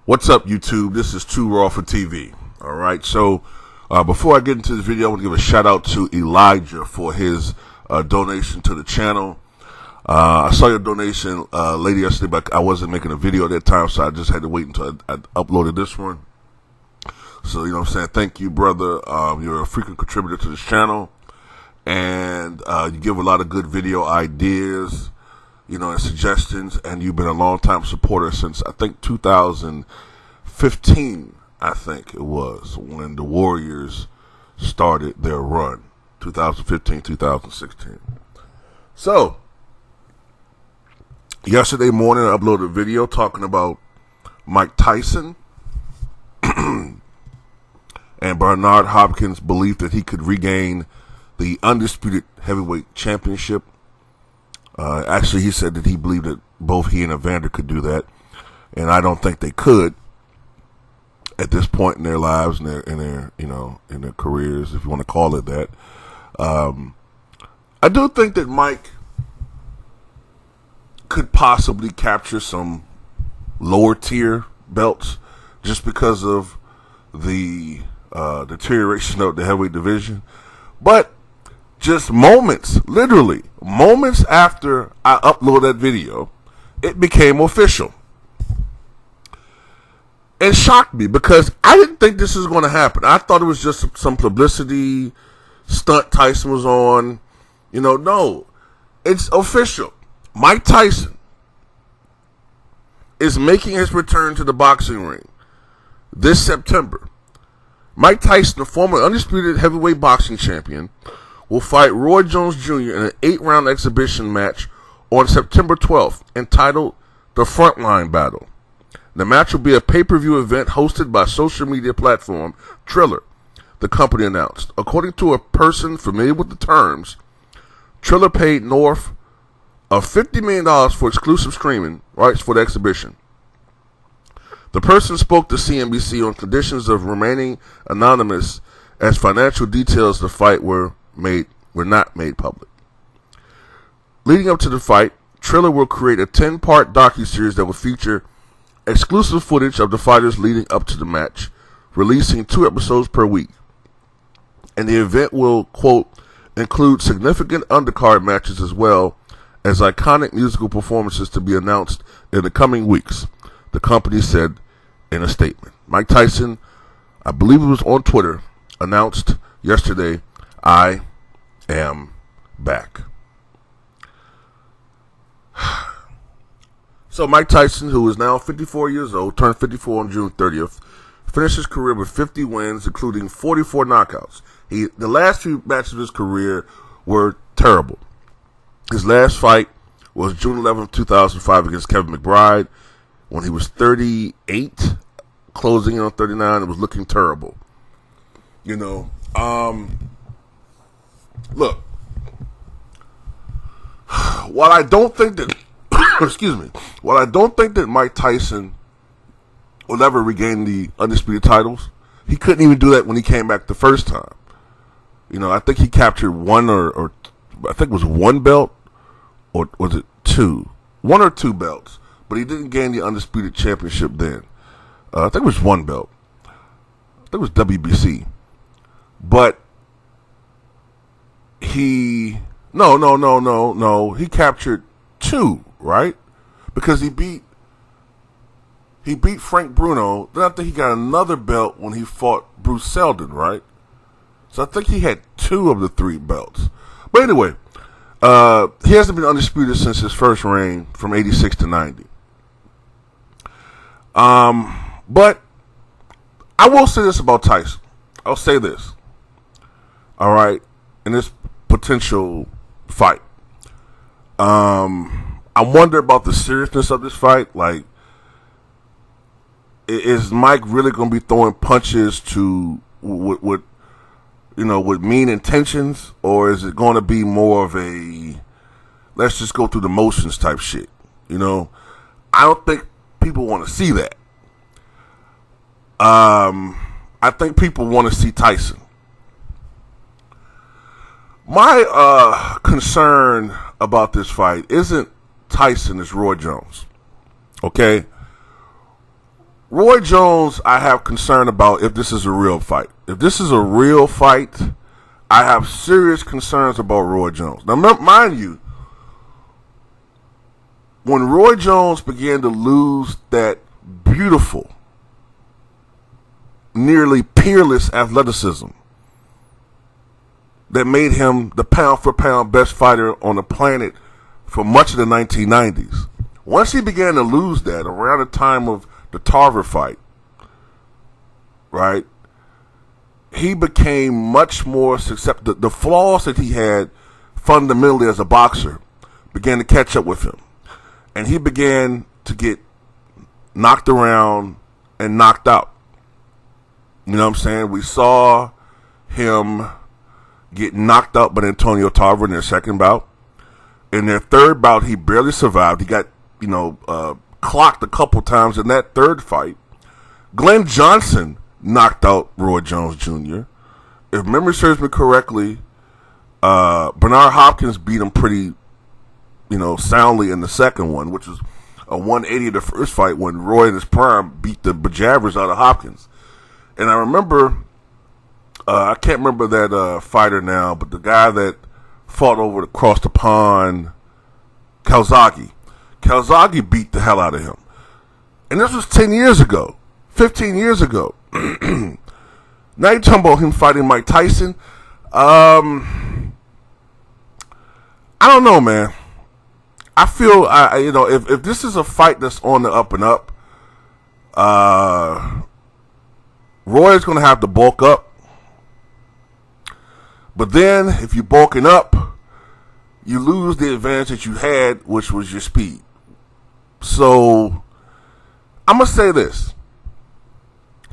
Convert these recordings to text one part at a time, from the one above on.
What's up, YouTube? This is Too Raw for TV. All right. So before I get into this video, I want to give a shout out to Elijah for his donation to the channel. I saw your donation later yesterday, but I wasn't making a video at that time, so I just had to wait until I uploaded this one. So, you know what I'm saying? Thank you, brother. You're a frequent contributor to this channel, and you give a lot of good video ideas, you know, and suggestions, and you've been a long-time supporter since, I think, 2015, I think it was, when the Warriors started their run, 2015, 2016. So, yesterday morning, I uploaded a video talking about Mike Tyson and Bernard Hopkins' belief that he could regain the undisputed heavyweight championship. Actually, he said that he believed that both he and Evander could do that, and I don't think they could at this point in their lives and in their careers, if you want to call it that. I do think that Mike could possibly capture some lower tier belts just because of the deterioration of the heavyweight division, but just literally moments after I uploaded that video, it became official. It shocked me because I didn't think this was going to happen. I thought it was just some publicity stunt Tyson was on. No, it's official. Mike Tyson is making his return to the boxing ring this September. Mike Tyson, the former undisputed heavyweight boxing champion, will fight Roy Jones Jr. in an 8-round exhibition match on September 12th, entitled The Frontline Battle. The match will be a pay-per-view event hosted by social media platform Triller, the company announced. According to a person familiar with the terms, Triller paid north of $50 million for exclusive streaming rights for the exhibition. The person spoke to CNBC on conditions of remaining anonymous, as financial details of the fight were not made public. Leading up to the fight, Triller will create a 10-part docuseries that will feature exclusive footage of the fighters leading up to the match, releasing 2 episodes per week. And the event will, quote, include significant undercard matches as well as iconic musical performances to be announced in the coming weeks, the company said in a statement. Mike Tyson, I believe it was on Twitter, announced yesterday, I am back. So Mike Tyson, who is now 54 years old, turned 54 on June 30th, finished his career with 50 wins, including 44 knockouts. The last few matches of his career were terrible. His last fight was June 11th, 2005 against Kevin McBride when he was 38, closing in on 39. It was looking terrible. Look, while I don't think that, while I don't think that Mike Tyson will ever regain the undisputed titles, he couldn't even do that when he came back the first time. I think he captured one or I think it was one belt, or was it 2? 1 or 2 belts, but he didn't gain the undisputed championship then. I think it was 1 belt. I think it was WBC. But he captured 2, right? Because he beat Frank Bruno. Then I think he got another belt when he fought Bruce Seldon, right? So I think he had 2 of the 3 belts. But anyway, he hasn't been undisputed since his first reign from 86 to 90. But I will say this about Tyson. I'll say this. All right, in this potential fight, I wonder about the seriousness of this fight. Like, is Mike really going to be throwing punches with mean intentions, or is it going to be more of a let's just go through the motions type shit? I don't think people want to see that. I think people want to see Tyson. My concern about this fight isn't Tyson, it's Roy Jones. Okay? Roy Jones, I have concern about if this is a real fight. If this is a real fight, I have serious concerns about Roy Jones. Now, mind you, when Roy Jones began to lose that beautiful, nearly peerless athleticism that made him the pound-for-pound best fighter on the planet for much of the 1990s, once he began to lose that around the time of the Tarver fight, right, he became much more susceptible. The flaws that he had fundamentally as a boxer began to catch up with him. And he began to get knocked around and knocked out. You know what I'm saying? We saw him get knocked out by Antonio Tarver in their second bout. In their third bout, he barely survived. He got, clocked a couple times in that third fight. Glenn Johnson knocked out Roy Jones Jr. If memory serves me correctly, Bernard Hopkins beat him pretty soundly in the second one, which was a 180 of the first fight when Roy in his prime beat the bejabbers out of Hopkins. And I remember, I can't remember that fighter now, but the guy that fought over across the pond, Calzaghe beat the hell out of him. And this was 10 years ago, 15 years ago. Now you're talking about him fighting Mike Tyson. I don't know, man. I feel, if this is a fight that's on the up and up, Roy is going to have to bulk up. But then, if you're bulking up, you lose the advantage that you had, which was your speed. So, I'm going to say this.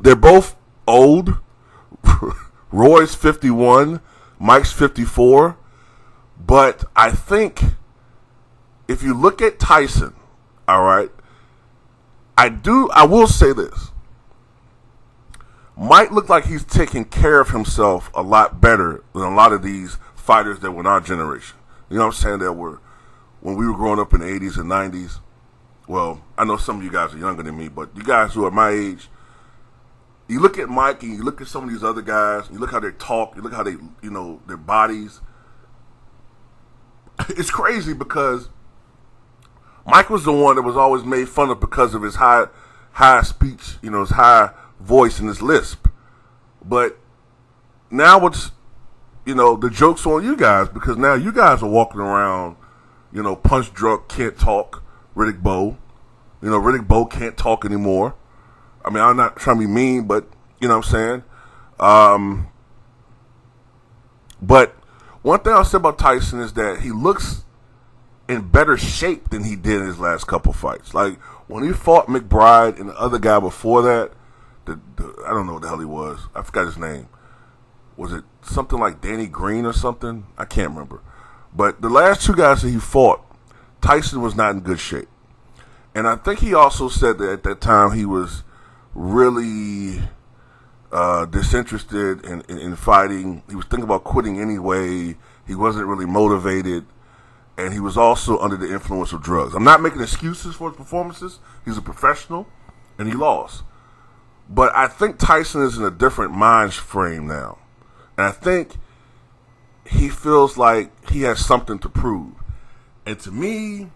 They're both old. Roy's 51, Mike's 54. But I think if you look at Tyson, all right, I will say this. Mike looked like he's taking care of himself a lot better than a lot of these fighters that were in our generation. You know what I'm saying? That were, when we were growing up in the 80s and 90s. Well, I know some of you guys are younger than me, but you guys who are my age, you look at Mike and you look at some of these other guys, you look how they talk, you look how they, their bodies. It's crazy because Mike was the one that was always made fun of because of his high speech, his high voice and his lisp. But now it's, the joke's on you guys because now you guys are walking around, punch drunk, can't talk, Riddick Bowe. Riddick Bowe can't talk anymore. I mean, I'm not trying to be mean, but you know what I'm saying? But one thing I'll say about Tyson is that he looks in better shape than he did in his last couple fights. Like, when he fought McBride and the other guy before that, I don't know what the hell he was. I forgot his name. Was it something like Danny Green or something? I can't remember. But the last two guys that he fought, Tyson was not in good shape. And I think he also said that at that time he was really disinterested in fighting. He was thinking about quitting anyway. He wasn't really motivated. And he was also under the influence of drugs. I'm not making excuses for his performances. He's a professional, and he lost. But I think Tyson is in a different mind frame now. And I think he feels like he has something to prove. And to me,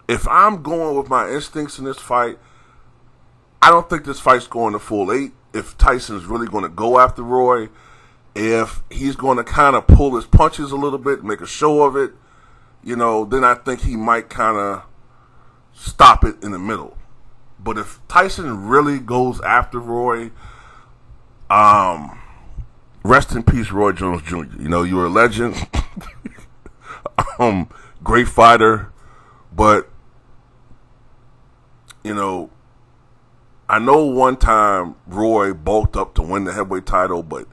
if I'm going with my instincts in this fight, I don't think this fight's going to full 8. If Tyson's really going to go after Roy, if he's going to kind of pull his punches a little bit, make a show of it, then I think he might kind of stop it in the middle. But if Tyson really goes after Roy, rest in peace, Roy Jones Jr. You're a legend, great fighter, but I know one time Roy bulked up to win the heavyweight title, but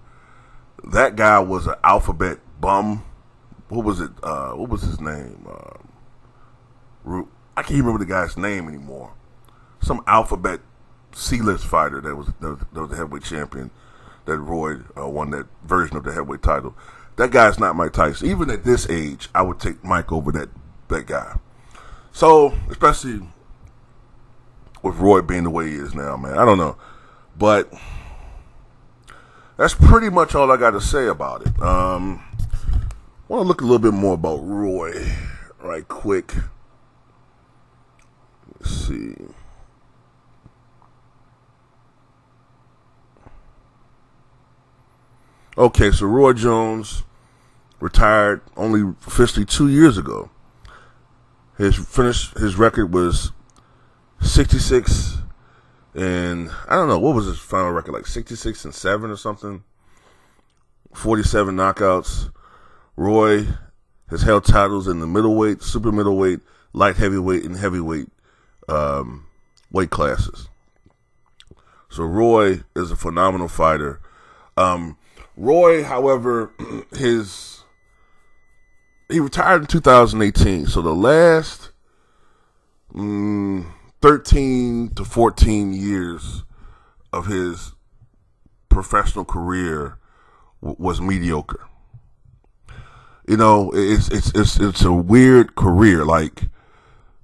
that guy was an alphabet bum. What was it? What was his name? I can't remember the guy's name anymore. Some alphabet C-list fighter that was the heavyweight champion that Roy won that version of the heavyweight title. That guy's not Mike Tyson. Even at this age, I would take Mike over that guy. So, especially with Roy being the way he is now, man. I don't know. But that's pretty much all I got to say about it. I want to look a little bit more about Roy right quick. Let's see. Okay, so Roy Jones retired only officially 2 years ago. His record was 66 and I don't know, what was his final record, like 66-7 or something? 47 knockouts. Roy has held titles in the middleweight, super middleweight, light heavyweight, and heavyweight weight classes. So Roy is a phenomenal fighter. Roy, however, he retired in 2018. So the last 13 to 14 years of his professional career was mediocre. You know, it's a weird career. Like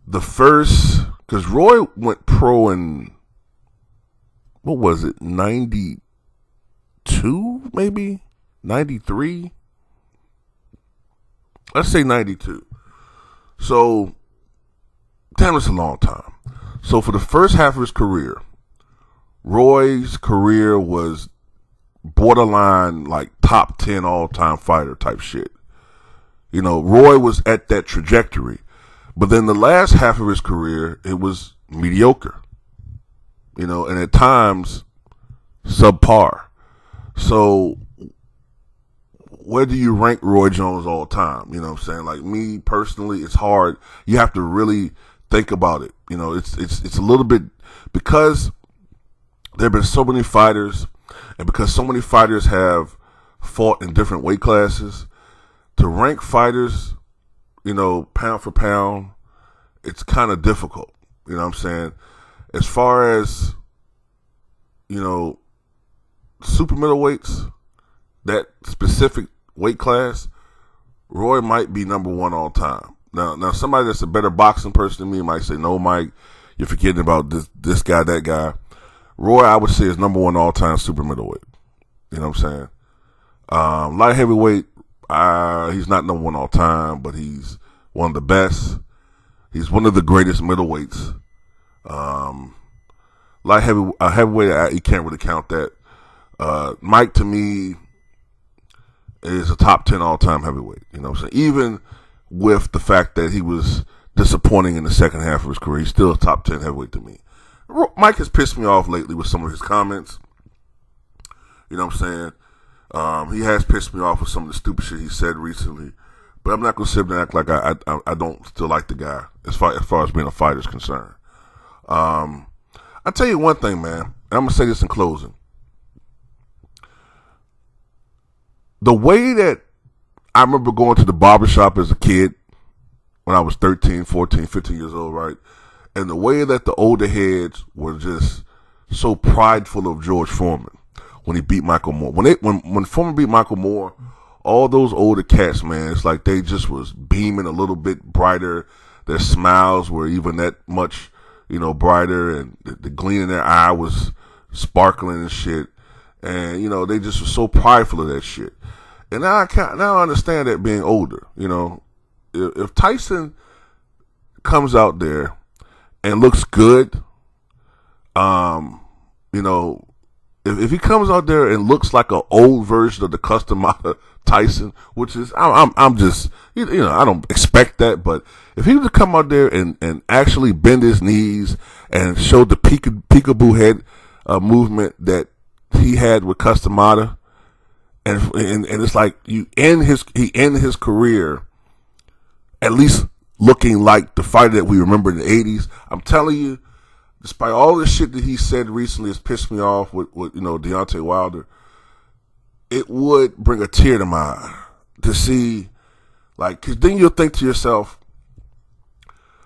the first, because Roy went pro in, what was it, 92 maybe? 93? Let's say 92. So, damn, it's a long time. So for the first half of his career, Roy's career was borderline like top 10 all-time fighter type shit. You know, Roy was at that trajectory. But then the last half of his career, it was mediocre. You know, and at times, subpar. So, where do you rank Roy Jones all time? You know what I'm saying? Like me personally, it's hard. You have to really think about it. You know, it's a little bit, because there have been so many fighters, and because so many fighters have fought in different weight classes, to rank fighters, you know, pound for pound, it's kind of difficult. You know what I'm saying? As far as, you know, super middleweights, that specific weight class, Roy might be number one all time. Now, somebody that's a better boxing person than me might say, no, Mike, you're forgetting about this guy, that guy. Roy, I would say, is number one all time super middleweight. You know what I'm saying? Light heavyweight, he's not number one all time, but he's one of the best. He's one of the greatest middleweights. Light heavyweight, you can't really count that. Mike, to me, is a top 10 all-time heavyweight. You know what I'm saying? Even with the fact that he was disappointing in the second half of his career, he's still a top 10 heavyweight to me. Mike has pissed me off lately with some of his comments. You know what I'm saying? He has pissed me off with some of the stupid shit he said recently. But I'm not going to sit there and act like I don't still like the guy as far as being a fighter is concerned. I'll tell you one thing, man. And I'm going to say this in closing. The way that I remember going to the barbershop as a kid when I was 13, 14, 15 years old, right? And the way that the older heads were just so prideful of George Foreman when he beat Michael Moore. When Foreman beat Michael Moore, all those older cats, man, it's like they just was beaming a little bit brighter. Their smiles were even that much, you know, brighter, and the gleam in their eye was sparkling and shit. And, you know, they just were so prideful of that shit. And now I understand that being older. You know, if Tyson comes out there and looks good, you know, if he comes out there and looks like an old version of the Customata Tyson, which is, I'm just, you know, I don't expect that, but if he was to come out there and actually bend his knees and show the peekaboo head movement that he had with Customata, and it's like he ended his career at least looking like the fighter that we remember in the 80s. I'm telling you, despite all the shit that he said recently has pissed me off with you know, Deontay Wilder, it would bring a tear to my eye to see, like, because then you'll think to yourself,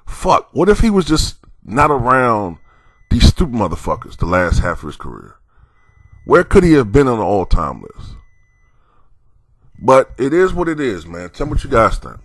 fuck, what if he was just not around these stupid motherfuckers the last half of his career? Where could he have been on the all-time list? But it is what it is, man. Tell me what you guys think.